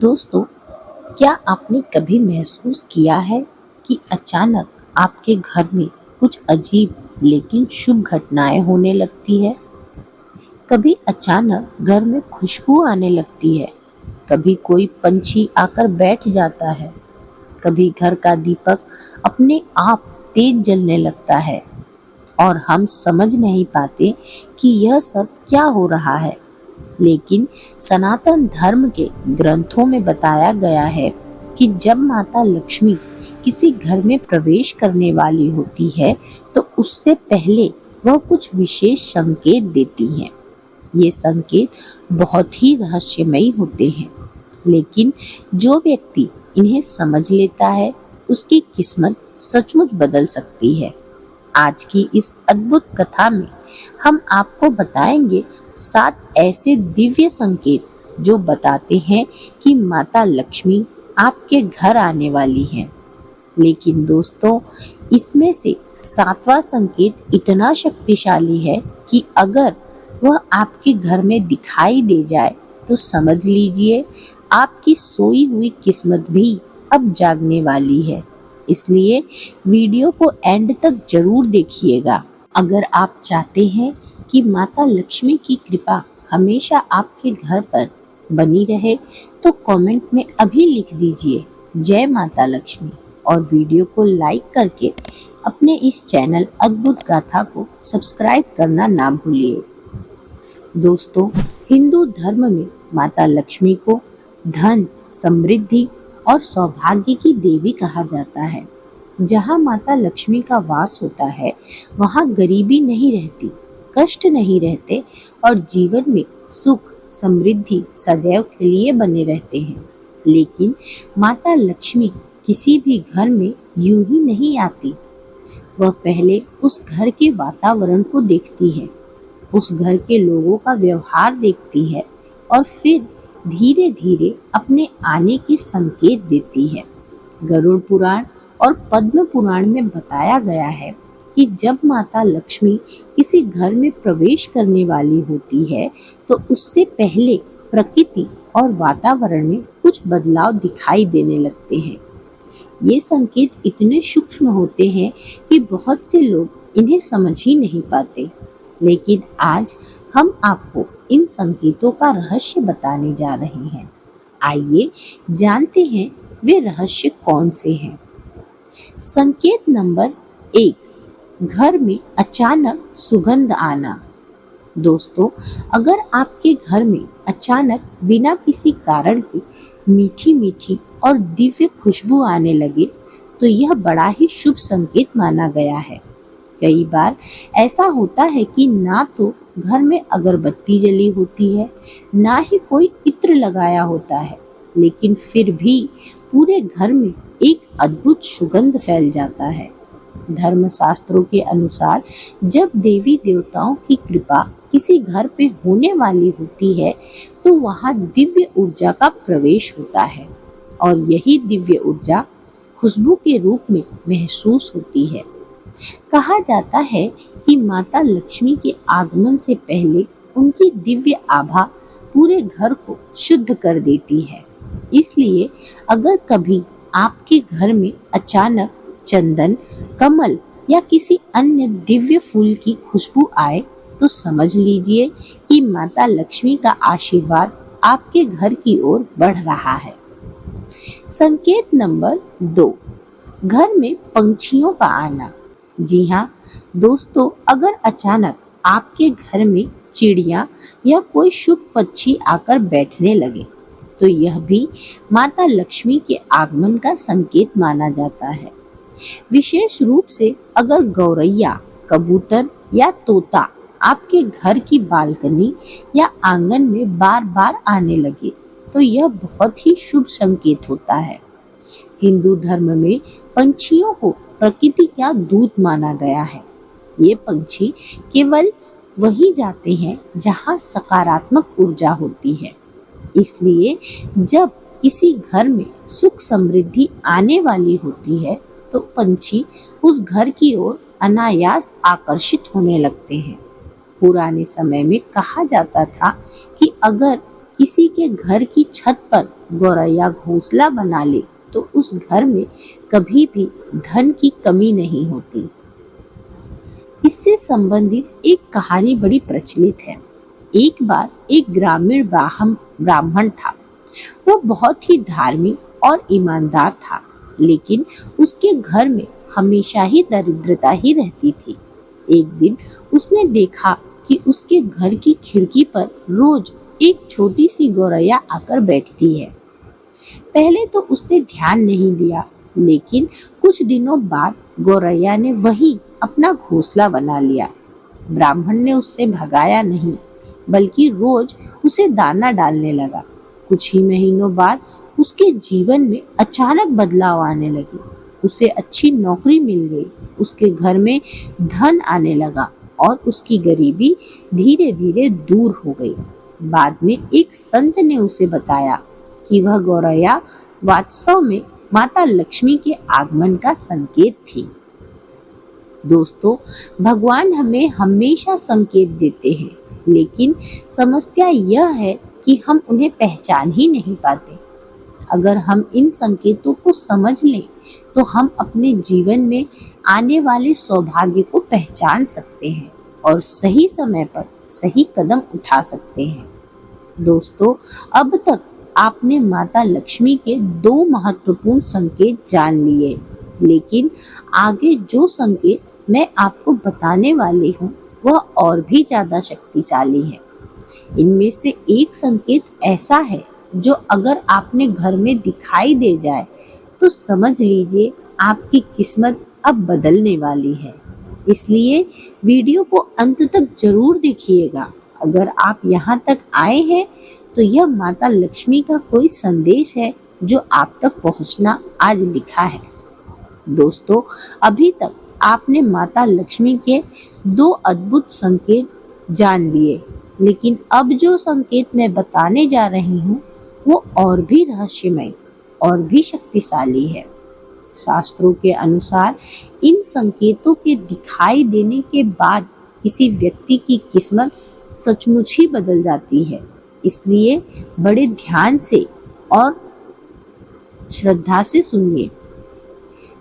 दोस्तों, क्या आपने कभी महसूस किया है कि अचानक आपके घर में कुछ अजीब लेकिन शुभ घटनाएं होने लगती है? कभी अचानक घर में खुशबू आने लगती है, कभी कोई पंछी आकर बैठ जाता है, कभी घर का दीपक अपने आप तेज जलने लगता है और हम समझ नहीं पाते कि यह सब क्या हो रहा है। लेकिन सनातन धर्म के ग्रंथों में बताया गया है कि जब माता लक्ष्मी किसी घर में प्रवेश करने वाली होती है तो उससे पहले वह कुछ विशेष संकेत देती हैं। ये संकेत बहुत ही रहस्यमयी होते हैं, लेकिन जो व्यक्ति इन्हें समझ लेता है उसकी किस्मत सचमुच बदल सकती है। आज की इस अद्भुत कथा में हम आपको बताएंगे 7 ऐसे दिव्य संकेत जो बताते हैं कि माता लक्ष्मी आपके घर आने वाली हैं। लेकिन दोस्तों, इसमें से 7वां संकेत इतना शक्तिशाली है कि अगर वह आपके घर में दिखाई दे जाए तो समझ लीजिए आपकी सोई हुई किस्मत भी अब जागने वाली है। इसलिए वीडियो को एंड तक जरूर देखिएगा। अगर आप चाहते हैं कि माता लक्ष्मी की कृपा हमेशा आपके घर पर बनी रहे तो कमेंट में अभी लिख दीजिए जय माता लक्ष्मी और वीडियो को लाइक करके अपने इस चैनल अद्भुत गाथा को सब्सक्राइब करना ना भूलिए। दोस्तों, हिंदू धर्म में माता लक्ष्मी को धन, समृद्धि और सौभाग्य की देवी कहा जाता है। जहाँ माता लक्ष्मी का वास होता है वहाँ गरीबी नहीं रहती, कष्ट नहीं रहते और जीवन में सुख समृद्धि सदैव के लिए बने रहते हैं। लेकिन माता लक्ष्मी किसी भी घर में यूं ही नहीं आती। वह पहले उस घर के वातावरण को देखती है, उस घर के लोगों का व्यवहार देखती है और फिर धीरे धीरे अपने आने के संकेत देती है। गरुड़ पुराण और पद्म पुराण में बताया गया है कि जब माता लक्ष्मी किसी घर में प्रवेश करने वाली होती है तो उससे पहले प्रकृति और वातावरण में कुछ बदलाव दिखाई देने लगते हैं। ये संकेत इतने सूक्ष्म होते हैं कि बहुत से लोग इन्हें समझ ही नहीं पाते। लेकिन आज हम आपको इन संकेतों का रहस्य बताने जा रहे हैं। आइए जानते हैं वे रहस्य कौन से हैं। संकेत नंबर 1, घर में अचानक सुगंध आना। दोस्तों, अगर आपके घर में अचानक बिना किसी कारण के मीठी मीठी और दिव्य खुशबू आने लगे तो यह बड़ा ही शुभ संकेत माना गया है। कई बार ऐसा होता है कि ना तो घर में अगरबत्ती जली होती है, ना ही कोई इत्र लगाया होता है, लेकिन फिर भी पूरे घर में एक अद्भुत सुगंध फैल जाता है। धर्मशास्त्रों के अनुसार जब देवी देवताओं की कृपा किसी घर पे होने वाली होती है तो वहाँ दिव्य ऊर्जा का प्रवेश होता है और यही दिव्य ऊर्जा खुशबू के रूप में महसूस होती है। कहा जाता है कि माता लक्ष्मी के आगमन से पहले उनकी दिव्य आभा पूरे घर को शुद्ध कर देती है। इसलिए अगर कभी आपके घर में अचानक चंदन, कमल या किसी अन्य दिव्य फूल की खुशबू आए तो समझ लीजिए कि माता लक्ष्मी का आशीर्वाद आपके घर की ओर बढ़ रहा है। संकेत नंबर 2, घर में पंछियों का आना। जी हाँ दोस्तों, अगर अचानक आपके घर में चिड़िया या कोई शुभ पक्षी आकर बैठने लगे तो यह भी माता लक्ष्मी के आगमन का संकेत माना जाता है। विशेष रूप से अगर गौरैया, कबूतर या तोता आपके घर की बालकनी या आंगन में बार बार आने लगे तो यह बहुत ही शुभ संकेत होता है। हिंदू धर्म में पंछियों को प्रकृति का दूत माना गया है। ये पंछी केवल वहीं जाते हैं जहाँ सकारात्मक ऊर्जा होती है। इसलिए जब किसी घर में सुख समृद्धि आने वाली होती है तो पंछी उस घर की ओर अनायास आकर्षित होने लगते हैं। पुराने समय में कहा जाता था कि अगर किसी के घर की छत पर गौरैया घोंसला बना ले तो उस घर में कभी भी धन की कमी नहीं होती। इससे संबंधित एक कहानी बड़ी प्रचलित है। एक बार एक ग्रामीण ब्राह्मण था। वो बहुत ही धार्मिक और ईमानदार था, लेकिन उसके घर में हमेशा ही दरिद्रता ही रहती थी। एक दिन उसने देखा कि उसके घर की खिड़की पर रोज एक छोटी सी गौरैया आकर बैठती है। पहले तो उसने ध्यान नहीं दिया, लेकिन कुछ दिनों बाद गौरैया ने वही अपना घोंसला बना लिया। ब्राह्मण ने उससे भगाया नहीं, बल्कि रोज उसे दाना डालने लगा। कुछ ही महीनों बाद उसके जीवन में अचानक बदलाव आने लगे। उसे अच्छी नौकरी मिल गई, उसके घर में धन आने लगा और उसकी गरीबी धीरे धीरे दूर हो गई। बाद में एक संत ने उसे बताया कि वह गौरैया वास्तव में माता लक्ष्मी के आगमन का संकेत थी। दोस्तों, भगवान हमें हमेशा संकेत देते हैं, लेकिन समस्या यह है कि हम उन्हें पहचान ही नहीं पाते। अगर हम इन संकेतों को समझ लें तो हम अपने जीवन में आने वाले सौभाग्य को पहचान सकते हैं और सही समय पर सही कदम उठा सकते हैं। दोस्तों, अब तक आपने माता लक्ष्मी के 2 महत्वपूर्ण संकेत जान लिए, लेकिन आगे जो संकेत मैं आपको बताने वाली हूँ वह और भी ज्यादा शक्तिशाली है। इनमें से एक संकेत ऐसा है जो अगर आपने घर में दिखाई दे जाए तो समझ लीजिए आपकी किस्मत अब बदलने वाली है। इसलिए वीडियो को अंत तक जरूर देखिएगा। अगर आप यहाँ तक आए हैं तो यह माता लक्ष्मी का कोई संदेश है जो आप तक पहुँचना आज लिखा है। दोस्तों, अभी तक आपने माता लक्ष्मी के 2 अद्भुत संकेत जान लिए, लेकिन अब जो संकेत मैं बताने जा रही हूँ वो और भी रहस्यमय और भी शक्तिशाली है। शास्त्रों के अनुसार इन संकेतों के दिखाई देने के बाद किसी व्यक्ति की किस्मत सचमुच ही बदल जाती है। इसलिए बड़े ध्यान से और श्रद्धा से सुनिए।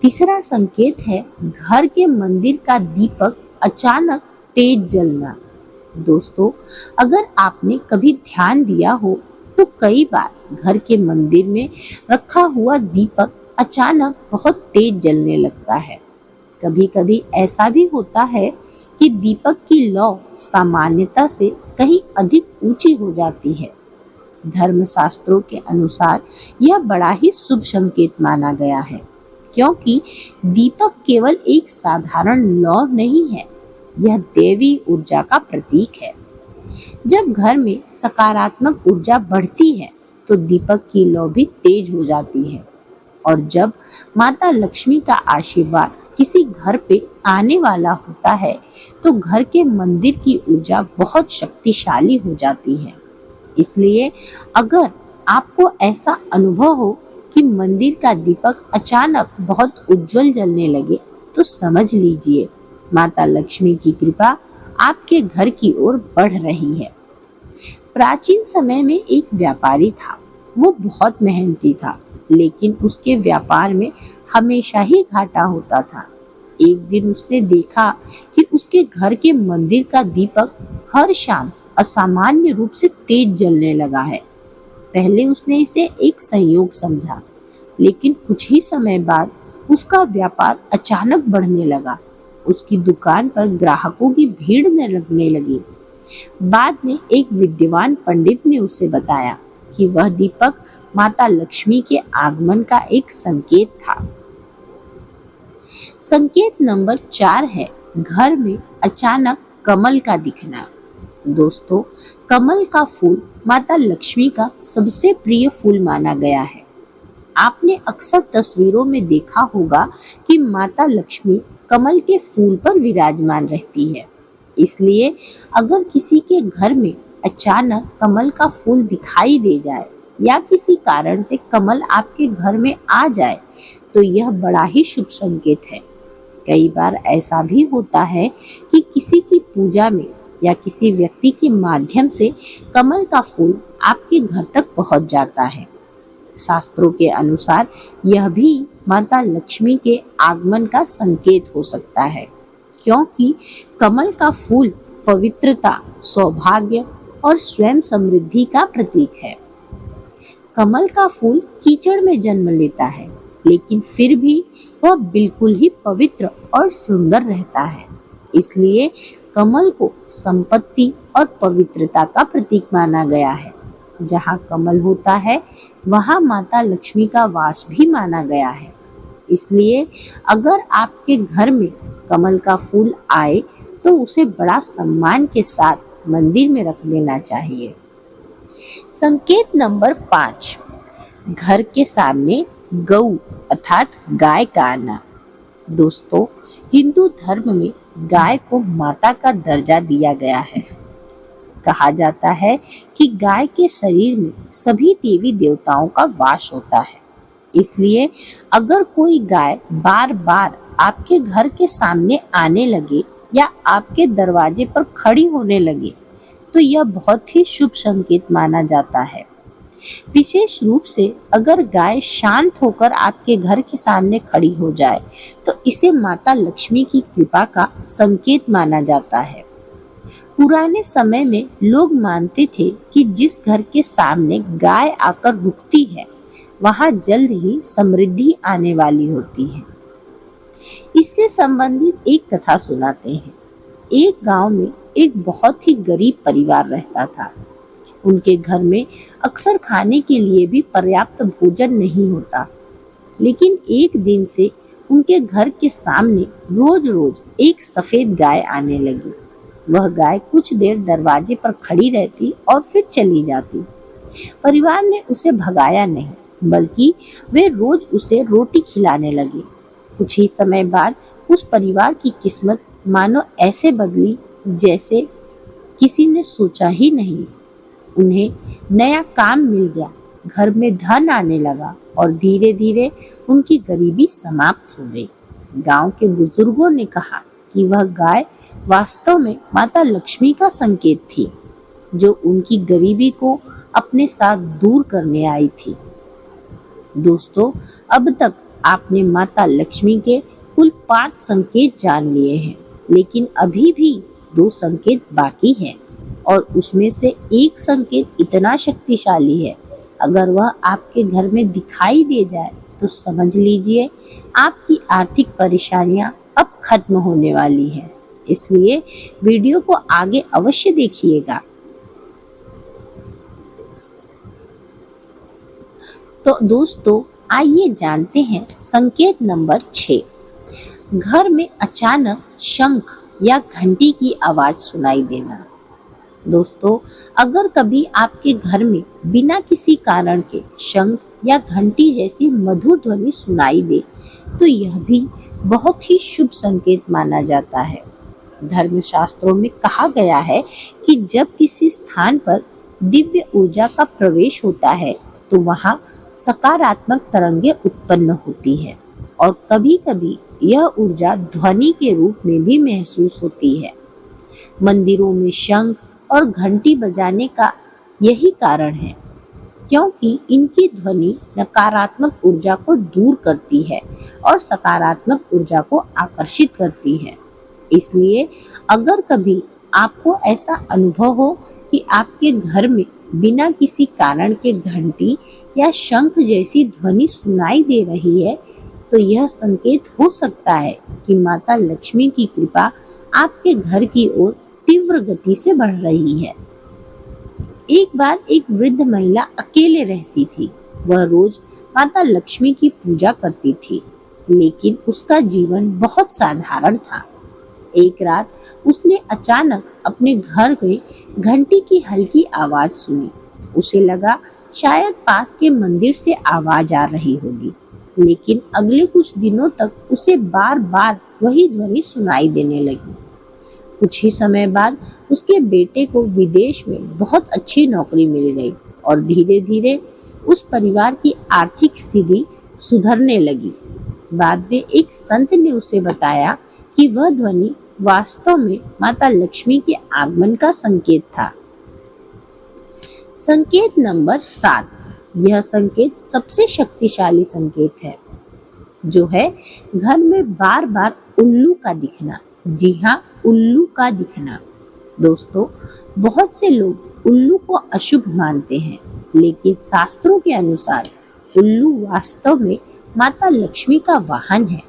तीसरा संकेत है घर के मंदिर का दीपक अचानक तेज जलना। दोस्तों, अगर आपने कभी ध्यान दिया हो तो कई बार घर के मंदिर में रखा हुआ दीपक अचानक बहुत तेज जलने लगता है। कभी कभी ऐसा भी होता है कि दीपक की लौ सामान्यता से कहीं अधिक ऊंची हो जाती है। धर्मशास्त्रों के अनुसार यह बड़ा ही शुभ संकेत माना गया है, क्योंकि दीपक केवल एक साधारण लौ नहीं है, यह देवी ऊर्जा का प्रतीक है। जब घर में सकारात्मक ऊर्जा बढ़ती है तो दीपक की लौ भी तेज हो जाती है, और जब माता लक्ष्मी का आशीर्वाद किसी घर पे आने वाला होता है तो घर के मंदिर की ऊर्जा बहुत शक्तिशाली हो जाती है। इसलिए अगर आपको ऐसा अनुभव हो कि मंदिर का दीपक अचानक बहुत उज्जवल जलने लगे तो समझ लीजिए माता लक्ष्मी की कृपा आपके घर की ओर बढ़ रही है। प्राचीन समय में एक व्यापारी था। वो बहुत मेहनती था, लेकिन उसके व्यापार में हमेशा ही घाटा होता था। एक दिन उसने देखा कि उसके घर के मंदिर का दीपक हर शाम असामान्य रूप से तेज जलने लगा है। पहले उसने इसे एक संयोग समझा, लेकिन कुछ ही समय बाद उसका व्यापार अचानक बढ़ने लगा। उसकी दुकान पर ग्राहकों की भीड़ लगने लगी। बाद में एक विद्वान पंडित ने उसे बताया कि वह दीपक माता लक्ष्मी के आगमन का एक संकेत था। संकेत नंबर 4 है घर में अचानक कमल का दिखना। दोस्तों, कमल का फूल माता लक्ष्मी का सबसे प्रिय फूल माना गया है। आपने अक्सर तस्वीरों में देखा होगा कि माता लक्ष्मी कमल के फूल पर विराजमान रहती है। इसलिए अगर किसी के घर में अचानक कमल का फूल दिखाई दे जाए या किसी कारण से कमल आपके घर में आ जाए तो यह बड़ा ही शुभ संकेत है। कई बार ऐसा भी होता है कि किसी की पूजा में या किसी व्यक्ति के माध्यम से कमल का फूल आपके घर तक पहुंच जाता है। शास्त्रों के अनुसार यह भी माता लक्ष्मी के आगमन का संकेत हो सकता है, क्योंकि कमल का फूल पवित्रता, सौभाग्य और स्वयं समृद्धि का प्रतीक है। कमल का फूल कीचड़ में जन्म लेता है, लेकिन फिर भी वह बिल्कुल ही पवित्र और सुंदर रहता है। इसलिए कमल को संपत्ति और पवित्रता का प्रतीक माना गया है। जहाँ कमल होता है, वहाँ माता लक्ष्मी का वास भी माना गया है। इसलिए अगर आपके घर में कमल का फूल आए, तो उसे बड़ा सम्मान के साथ मंदिर में रख देना चाहिए। संकेत नंबर 5, घर के सामने गऊ अर्थात गाय का आना। दोस्तों, हिंदू धर्म में गाय को माता का दर्जा दिया गया है। कहा जाता है कि गाय के शरीर में सभी देवी देवताओं का वास होता है। इसलिए अगर कोई गाय बार बार आपके घर के सामने आने लगे या आपके दरवाजे पर खड़ी होने लगे, तो यह बहुत ही शुभ संकेत माना जाता है। विशेष रूप से अगर गाय शांत होकर आपके घर के सामने खड़ी हो जाए, तो इसे माता लक्ष्मी की कृपा का संकेत माना जाता है। पुराने समय में लोग मानते थे कि जिस घर के सामने गाय आकर रुकती है, वहां जल्द ही समृद्धि आने वाली होती है। इससे संबंधित एक कथा सुनाते हैं। एक गांव में एक बहुत ही गरीब परिवार रहता था। उनके घर में अक्सर खाने के लिए भी पर्याप्त भोजन नहीं होता, लेकिन एक दिन से उनके घर के सामने रोज रोज एक सफेद गाय आने लगी। वह गाय कुछ देर दरवाजे पर खड़ी रहती और फिर चली जाती। परिवार ने उसे भगाया नहीं, बल्कि वे रोज उसे रोटी खिलाने लगे। कुछ ही समय बाद उस परिवार की किस्मत मानो ऐसे बदली जैसे किसी ने सोचा ही नहीं। उन्हें नया काम मिल गया, घर में धन आने लगा और धीरे धीरे उनकी गरीबी समाप्त हो गई। गांव के बुजुर्गों ने कहा कि वह गाय वास्तव में माता लक्ष्मी का संकेत थी, जो उनकी गरीबी को अपने साथ दूर करने आई थी। दोस्तों, अब तक आपने माता लक्ष्मी के कुल 5 संकेत जान लिए हैं, लेकिन अभी भी 2 संकेत बाकी हैं, और उसमें से एक संकेत इतना शक्तिशाली है, अगर वह आपके घर में दिखाई दे जाए तो समझ लीजिए आपकी आर्थिक परेशानियां अब खत्म होने वाली है। इसलिए वीडियो को आगे अवश्य देखिएगा। तो दोस्तों, आइए जानते हैं संकेत नंबर 6। घर में अचानक शंख या घंटी की आवाज सुनाई देना। दोस्तों, अगर कभी आपके घर में बिना किसी कारण के शंख या घंटी जैसी मधुर ध्वनि सुनाई दे, तो यह भी बहुत ही शुभ संकेत माना जाता है। धर्मशास्त्रों में कहा गया है कि जब किसी स्थान पर दिव्य ऊर्जा का प्रवेश होता है, तो वहाँ सकारात्मक तरंगें उत्पन्न होती है, और कभी-कभी यह ऊर्जा ध्वनि के रूप में भी महसूस होती है। मंदिरों में शंख और घंटी बजाने का यही कारण है, क्योंकि इनकी ध्वनि नकारात्मक ऊर्जा को दूर करती है और सकारात्मक ऊर्जा को आकर्षित करती है। इसलिए अगर कभी आपको ऐसा अनुभव हो कि आपके घर में बिना किसी कारण के घंटी या शंख जैसी ध्वनि सुनाई दे रही है, तो यह संकेत हो सकता है कि माता लक्ष्मी की कृपा आपके घर की ओर तीव्र गति से बढ़ रही है। एक बार एक वृद्ध महिला अकेले रहती थी। वह रोज माता लक्ष्मी की पूजा करती थी, लेकिन उसका जीवन बहुत साधारण था। एक रात उसने अचानक अपने घर में घंटी की हल्की आवाज सुनी। उसे लगा शायद पास के मंदिर से आवाज आ रही होगी, लेकिन अगले कुछ दिनों तक उसे बार बार वही ध्वनि सुनाई देने लगी। कुछ ही समय बाद उसके बेटे को विदेश में बहुत अच्छी नौकरी मिल गई, और धीरे धीरे उस परिवार की आर्थिक स्थिति सुधरने लगी। बाद में एक संत ने उसे बताया कि वह ध्वनि वास्तव में माता लक्ष्मी के आगमन का संकेत था। संकेत नंबर 7। यह संकेत सबसे शक्तिशाली संकेत है, जो है घर में बार बार उल्लू का दिखना। जी हाँ, उल्लू का दिखना। दोस्तों, बहुत से लोग उल्लू को अशुभ मानते हैं, लेकिन शास्त्रों के अनुसार उल्लू वास्तव में माता लक्ष्मी का वाहन है।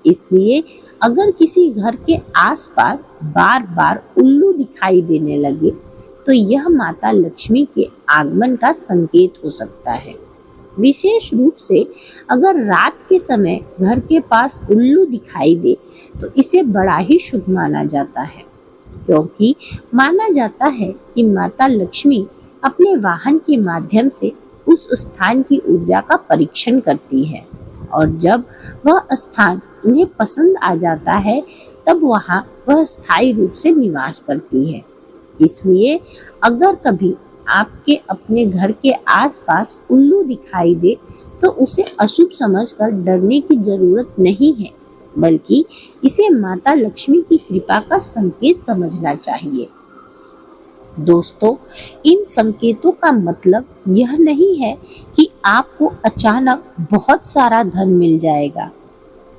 इसलिए अगर किसी घर के आसपास बार बार उल्लू दिखाई देने लगे, तो यह माता लक्ष्मी के आगमन का संकेत हो सकता है। विशेष रूप से अगर रात के समय घर के पास उल्लू दिखाई दे, तो इसे बड़ा ही शुभ माना जाता है, क्योंकि माना जाता है कि माता लक्ष्मी अपने वाहन के माध्यम से उस स्थान की ऊर्जा का परीक्षण करती है, और जब वह स्थान उन्हें पसंद आ जाता है, तब वहाँ वह स्थायी रूप से निवास करती है। इसलिए अगर कभी आपके अपने घर के आसपास उल्लू दिखाई दे, तो उसे अशुभ समझकर डरने की जरूरत नहीं है, बल्कि इसे माता लक्ष्मी की कृपा का संकेत समझना चाहिए। दोस्तों, इन संकेतों का मतलब यह नहीं है कि आपको अचानक बहुत सारा धन मिल जाएगा।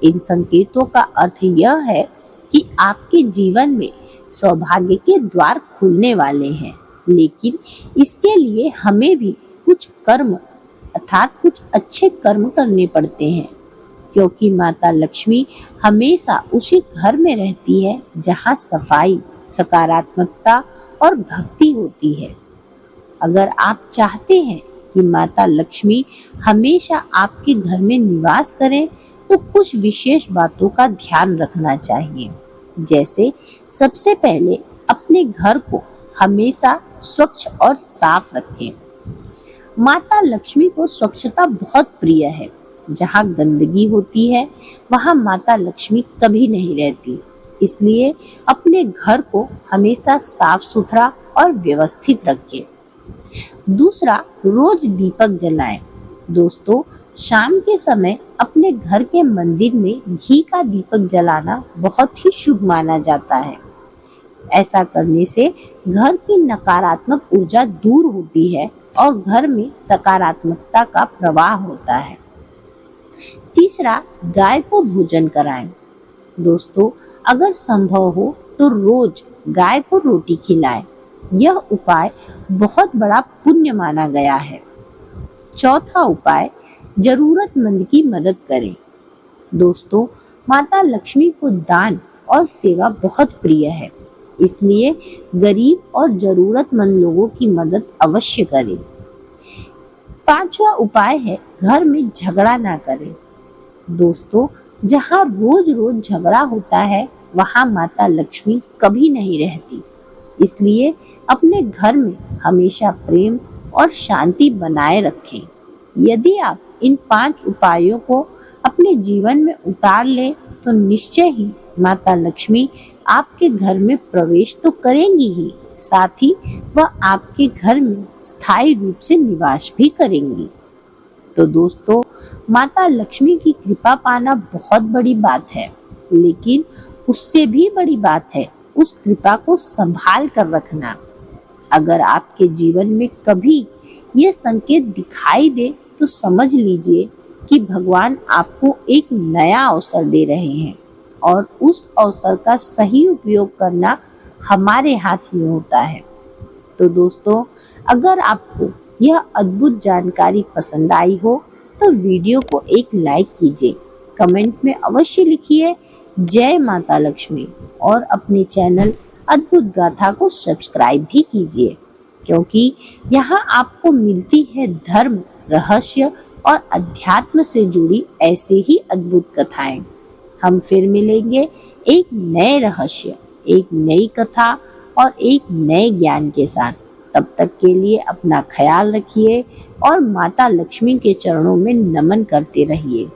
इन संकेतों का अर्थ यह है कि आपके जीवन में सौभाग्य के द्वार खुलने वाले हैं, लेकिन इसके लिए हमें भी कुछ कर्म अर्थात कुछ अच्छे कर्म करने पड़ते हैं, क्योंकि माता लक्ष्मी हमेशा उसी घर में रहती है जहाँ सफाई, सकारात्मकता और भक्ति होती है। अगर आप चाहते हैं कि माता लक्ष्मी हमेशा आपके घर में निवास करें, तो कुछ विशेष बातों का ध्यान रखना चाहिए। जैसे सबसे पहले अपने घर को हमेशा स्वच्छ और साफ रखें। माता लक्ष्मी को स्वच्छता बहुत प्रिय है। जहाँ गंदगी होती है, वहाँ माता लक्ष्मी कभी नहीं रहती। इसलिए अपने घर को हमेशा साफ सुथरा और व्यवस्थित रखें। दूसरा, रोज दीपक जलाएं। दोस्तों, शाम के समय अपने घर के मंदिर में घी का दीपक जलाना बहुत ही शुभ माना जाता है। ऐसा करने से घर की नकारात्मक ऊर्जा दूर होती है और घर में सकारात्मकता का प्रवाह होता है। तीसरा, गाय को भोजन कराएं। दोस्तों, अगर संभव हो तो रोज गाय को रोटी खिलाएं। यह उपाय बहुत बड़ा पुण्य माना गया है। चौथा उपाय, जरूरतमंद की मदद करें। दोस्तों, माता लक्ष्मी को दान और सेवा बहुत प्रिय है, इसलिए गरीब और जरूरतमंद लोगों की मदद अवश्य करें। पांचवा उपाय है, घर में झगड़ा ना करें। दोस्तों, जहाँ रोज रोज झगड़ा होता है, वहाँ माता लक्ष्मी कभी नहीं रहती। इसलिए अपने घर में हमेशा प्रेम और शांति बनाए रखें। यदि आप इन 5 उपायों को अपने जीवन में उतार लें, तो निश्चय ही माता लक्ष्मी आपके घर में प्रवेश तो करेंगी ही, साथ ही वह आपके घर में स्थायी रूप से निवास भी करेंगी। तो दोस्तों, माता लक्ष्मी की कृपा पाना बहुत बड़ी बात है, लेकिन उससे भी बड़ी बात है उस कृपा को संभाल कर रखना। अगर आपके जीवन में कभी यह संकेत दिखाई दे, तो समझ लीजिए कि भगवान आपको एक नया अवसर दे रहे हैं, और उस अवसर का सही उपयोग करना हमारे हाथ में होता है। तो दोस्तों, अगर आपको यह अद्भुत जानकारी पसंद आई हो, तो वीडियो को एक लाइक कीजिए, कमेंट में अवश्य लिखिए जय माता लक्ष्मी, और अपने चैनल अद्भुत गाथा को सब्सक्राइब भी कीजिए, क्योंकि यहाँ आपको मिलती है धर्म, रहस्य और अध्यात्म से जुड़ी ऐसे ही अद्भुत कथाएं। हम फिर मिलेंगे एक नए रहस्य, एक नई कथा और एक नए ज्ञान के साथ। तब तक के लिए अपना ख्याल रखिए और माता लक्ष्मी के चरणों में नमन करते रहिए।